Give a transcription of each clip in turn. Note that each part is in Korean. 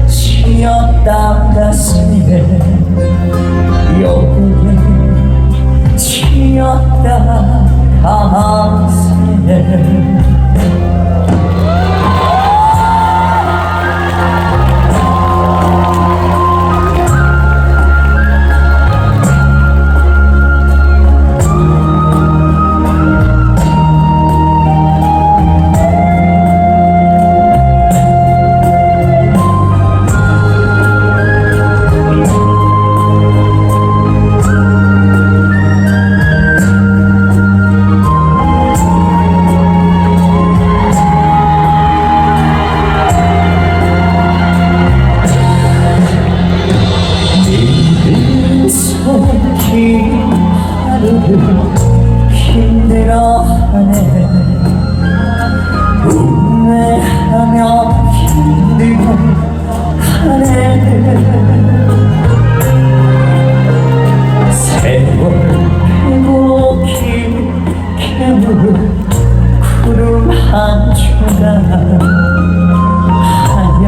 쉬었다 가슴에 여기에 쉬었다 가슴에 힘들어하네 우매하며 힘들어하네 세월 행복히 캐물 구름 한 조각 하얀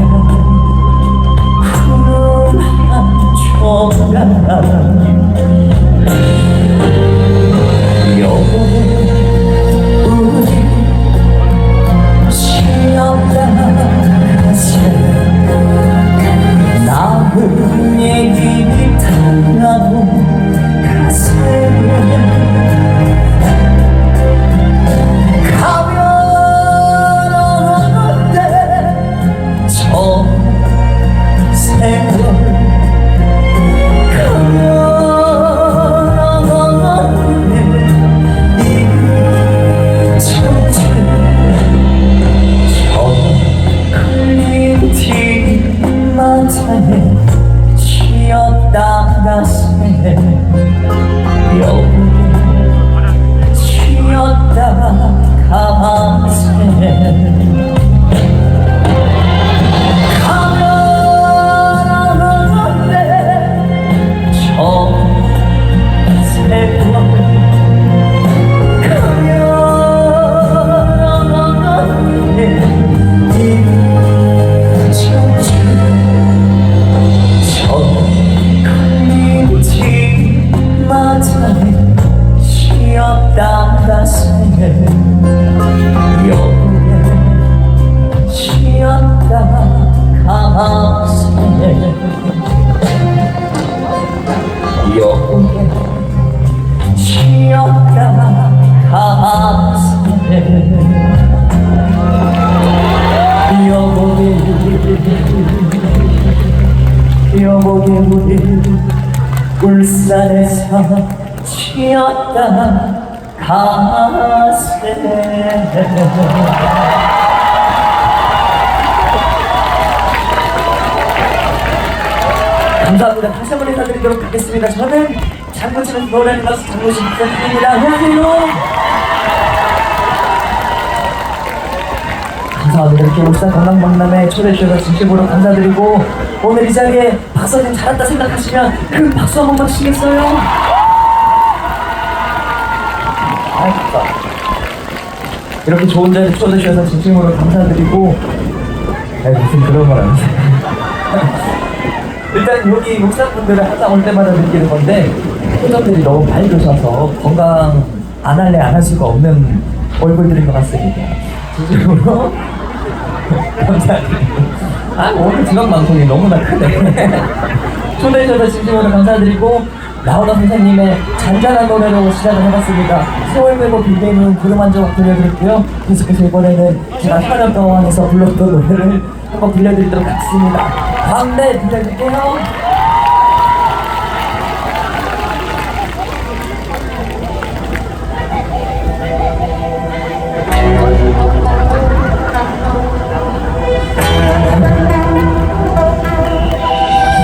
구름 한 조각 남은 얘기를 당하고 가슴에 가면 어때 저 세월 가면 어때 이 천천 저 끌린 뒷마당에 쉬었다 가슴에 여기에 쉬었다 가슴에 가면 어때 저 세월 가면 어때 이 천천 쉬었다 가슴에 여기에 쉬었다 가슴에 여기에 쉬었다 가슴에 여보게 우리 울산에서 쉬었다 가슴에 감사합니다. 다시 한번 인사드리도록 하겠습니다. 저는 장구치는 노래를 가수 장구치 부탁드립니다. 안녕하세요. 감사합니다. 이렇게 울산 관광박람회 초대해주셔서 진심으로 감사드리고 오늘 이 자리에 박수 좀 잘했다 생각하시면 큰 박수 한 번만 치겠어요? 이렇게 좋은 자리에 초대해주셔서 진심으로 감사드리고 무슨 그런 말 안 해요. 일단 여기 목사분들은 항상 올 때마다 느끼는 건데 표정들이 너무 밝으셔서 건강 안 할래 안 할 수가 없는 얼굴들인 것 같습니다. 진심으로 감사드리고 오늘 지방 방송이 너무나 크네. 초대해주셔서 진심으로 감사드리고 라우더 선생님의 잔잔한 노래로 시작을 해봤습니다. 세월 빼고 빌대는 구름 한 조각 들려드렸고요. 계속해서 이번에는 제가 현역가왕에서 불렀던 노래를 한번 들려드리도록 하겠습니다. 광대 들려드릴게요.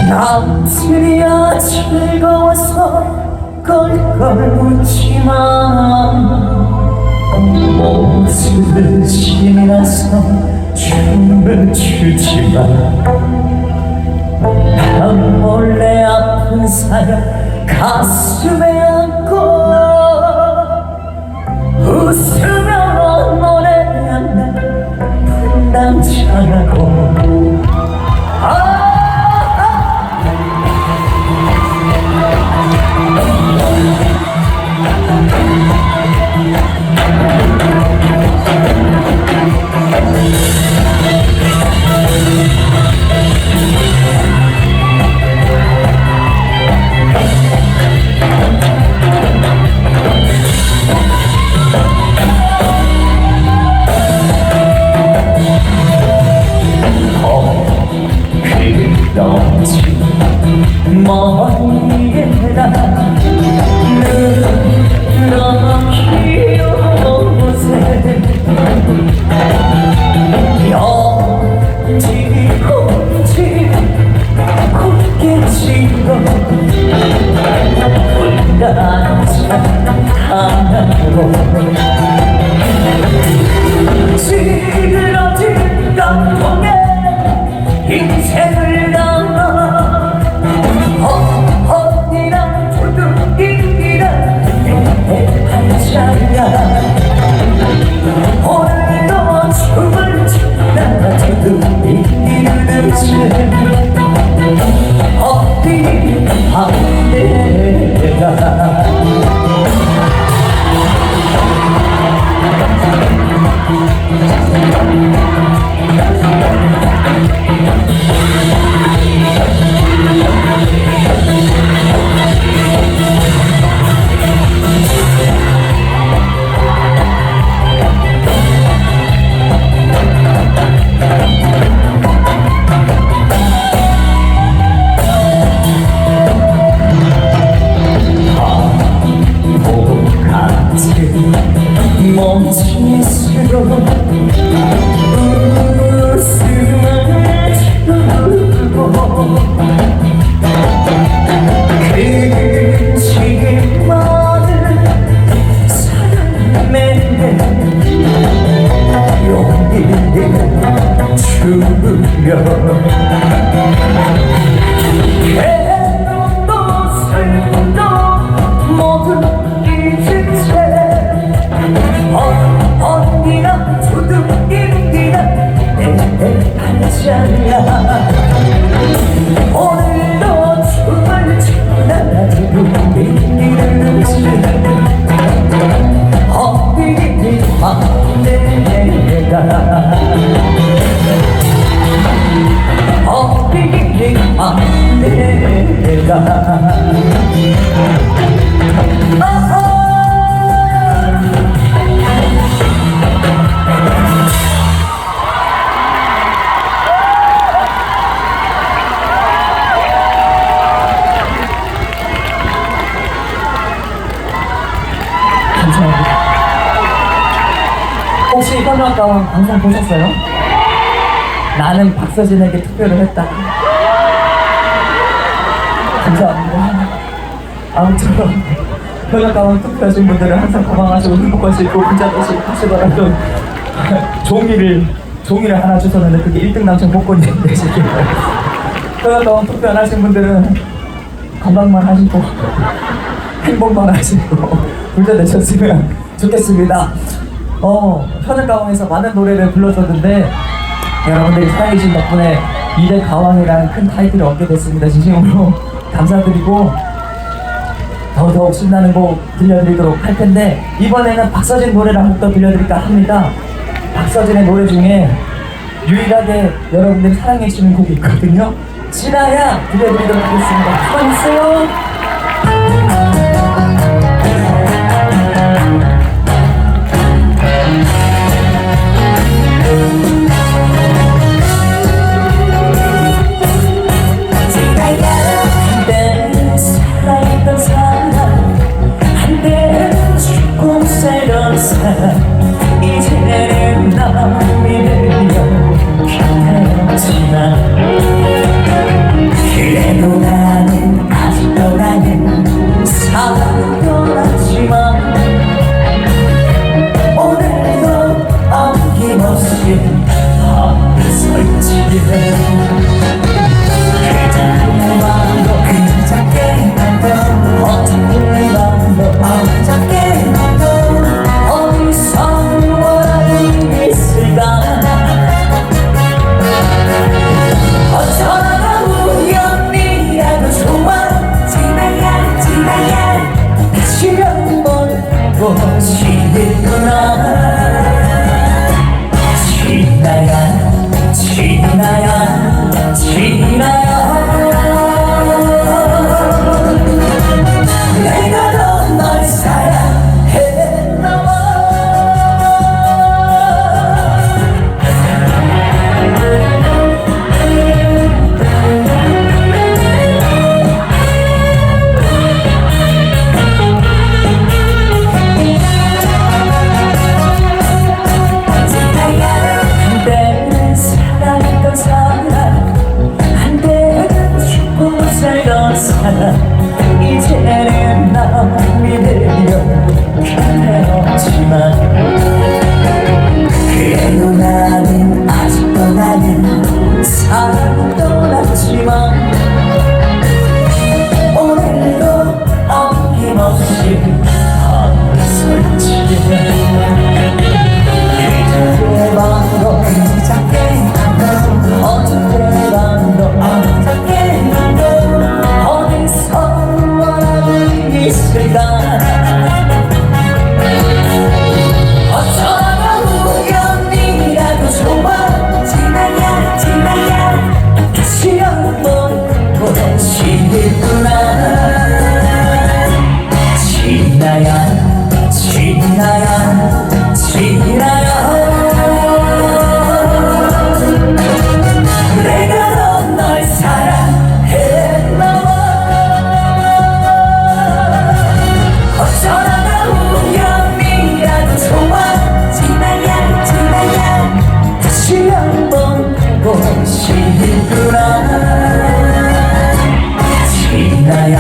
남들이야 즐거워서 껄껄 웃지만 모습을 지나서 춤을 추지만 난 몰래 아픈 사연 가슴에 안고 웃으며 노래하는 분당차고 머리에다 넘기어보세 영지공지 굳게 찍어 혼자 타나고 찌그러진 깡통에 인생을 담아 언니랑 두둥이랑 한자야 오늘도 춤을 추다 두둥이를 치 어디 밤내가 멈칫으로 웃음을 주고 그치만은 사랑맨 용기를 주려 괴로움도 슬픔도 모두 잊은 채 언니랑 두둥이랑 내 한자야 오늘도 춤을 추다 두둥이를 치 어디 밤내가 어디 밤내가 감사합니다. 혹시 현역가왕 방송 보셨어요? 나는 박서진에게 투표를 했다. 감사합니다. 아무튼 현역가왕 투표하신 분들은 항상 건강하시고 행복하시고 문자다시 하시더라도 종이를 하나 주셨는데 그게 1등 당첨 복권이 되시길 바랍니다. 현역가왕 투표 안 하신 분들은 건강만 하시고 행복만 하시고 문자 내셨으면 좋겠습니다. 현역가왕에서 많은 노래를 불러줬는데 여러분들이 사랑해주신 덕분에 2대 가왕이라는 큰 타이틀을 얻게 됐습니다. 진심으로 감사드리고 더더욱 신나는 곡 들려드리도록 할 텐데 이번에는 박서진 노래를 한 곡 더 들려드릴까 합니다. 박서진의 노래 중에 유일하게 여러분들이 사랑해주시는 곡이 있거든요. 지나야 들려드리도록 하겠습니다. 수고하셨어요. 이제는 남이 되려 곁에지만 그래도 나는 아직도 나는 사랑을 떠났지만 오늘도 어김없이 밤을 설치해 그자의 마음도 그저께 나도 어떻게 마음도 어저께 나도 어디서 원한이 있을까 어쩌다가 우연이라도 좋아 지나야 다시 한번 보고 싶구나 내가 더 널 사랑했나 봐 한때는 사랑했던 사람 한때는 죽고 살던 사람 이제는 남이 되려 곁에 없지만 그래도 나는 아직도 나는 사랑을 떠났지만 오늘도 어김없이 밤을 설치해 그저께 밤도 그저께 나도 어저께 밤도 어저께 나도 어디서 원한이 있을까 어쩌다가 우연이라도 좋아 지나야 다시 한번 보고 싶구나 지나야 내가 더 널 사랑했나 봐 어쩌다가 우연이라도 좋아 지나야 다시 한번 보고 싶구나 지나야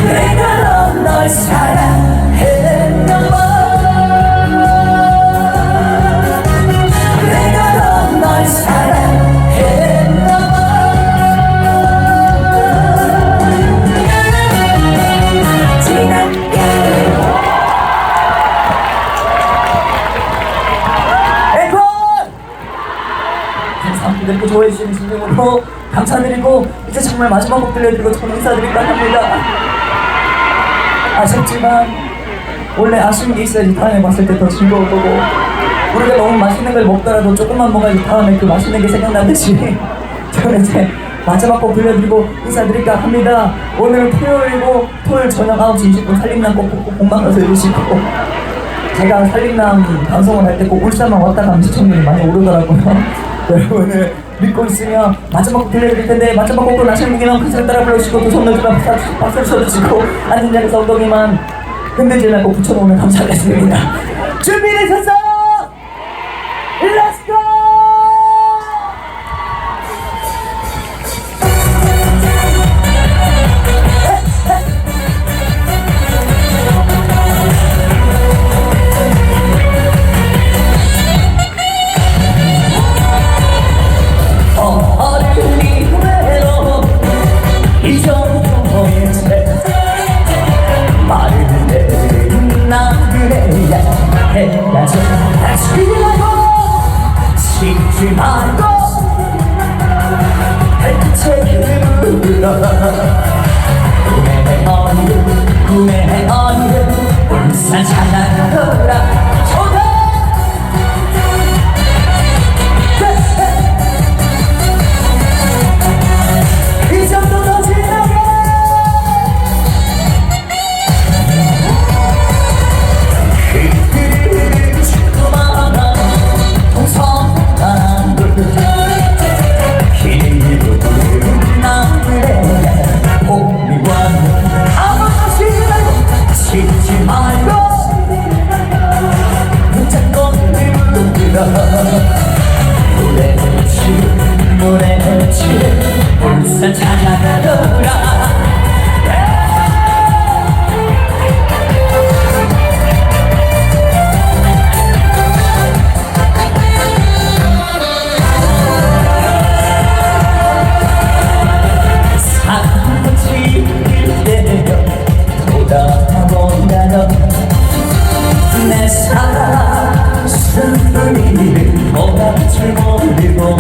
내가 더 널 사랑했나 봐 내가 더 널 사랑했나 봐 지나게 앵콜! 항상 이렇게 좋아해주시는 심정으로 감사드리고 이제 정말 마지막 곡 들려드리고 저는 인사드릴까 합니다. 아쉽지만 원래 아쉬운 게 있어야지 다음에 봤을 때 더 즐거울 거고 우리가 너무 맛있는 걸 먹더라도 조금만 먹어야지 다음에 그 맛있는 게 생각나듯이 저는 이제 마지막 곡 들려드리고 인사드릴까 합니다. 오늘 토요일이고 토요일 저녁 9시 20분 살림남 꼭 본방 가서 해주시고 제가 살림남 방송을 할 때 꼭 울산만 왔다 가면 시청률이 많이 오르더라고요. 여러분을 믿고 있으며 마지막 곡 들려드릴 텐데 마지막 곡으로 나시는 분이랑 큰 소리 따라 불러주시고 두 손 넣어주라 박수를 쳐주시고 앉은 자리에서 엉덩이만 흔들지 말고 붙여놓으면 감사하겠습니다. 준비되셨어? Let's go! 어른이 외로 이 정도의 채 말을 내나 그래야 해야죠. 다시 그리고 줄 모르고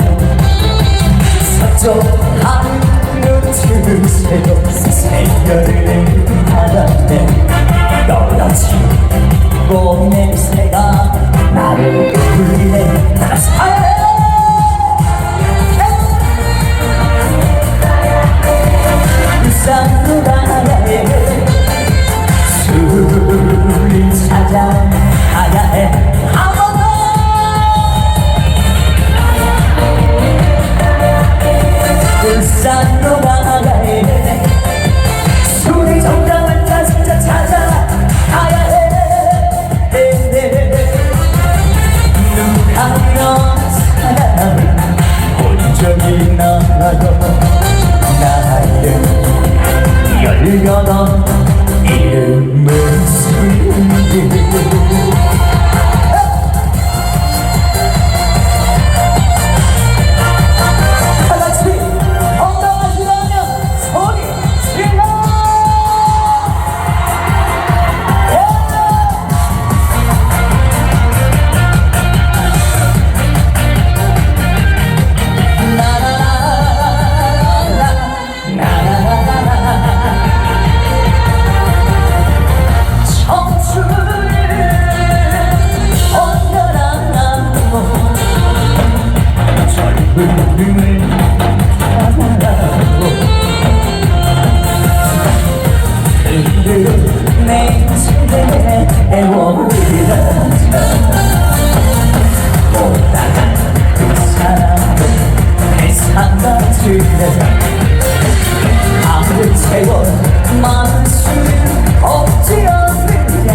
서쪽하는 눈치새도 새별을 받았네. 떨어진 꽃 냄새가 나를 울리네. 나사해 울산으로 가야해. 술을 찾아가야 해. 울산으로 가야 해. 술이 정당한 자신자 찾아가야 해. 누가 이런 사람을 본 적이 나도 나를 18 이름을 숨기고 다같이 엉덩하시라면 소리 질러. 내 침대에 애워버리자. 못다간 그 사람도 내 상가지네. 아무리 채워 많은 수는 없지 않느냐.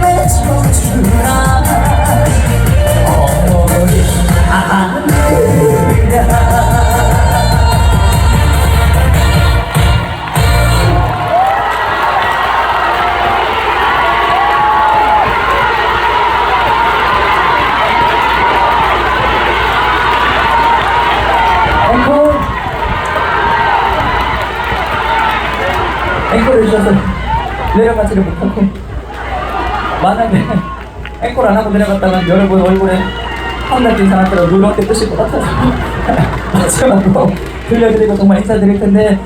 내 청춘아 어머니 아니라. 앵콜을 주셔서 내려가지를 못하고 만약에 앵콜 안 하고 내려갔다간 여러분 얼굴에 한달 이상한테로 누렇게 뜨실 것 같아서 마지막으로 들려드리고 정말 인사드릴 텐데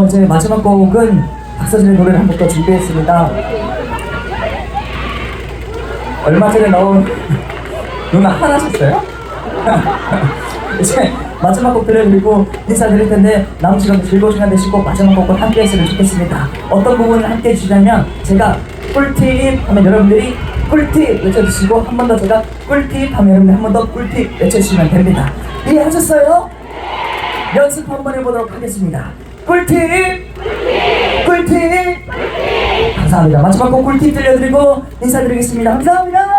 이제 마지막 곡은 박서진의 노래를 한 곡 더 준비했습니다. 얼마 전에 넣은 누나 화나셨어요? 이제 마지막 곡 들려드리고 인사드릴 텐데 남은 시간도 즐거운 시간 되시고 마지막 곡을 함께 했으면 좋겠습니다. 어떤 부분을 함께 해주시냐면 제가 꿀팁 하면 여러분들이 꿀팁 외쳐주시고 한 번 더 제가 꿀팁 하면 여러분들 한 번 더 꿀팁 외쳐주시면 됩니다. 이해하셨어요? 연습 한번 해보도록 하겠습니다. 꿀팁! 꿀팁! 감사합니다. 마지막 곡 꿀팁 들려드리고 인사드리겠습니다. 감사합니다.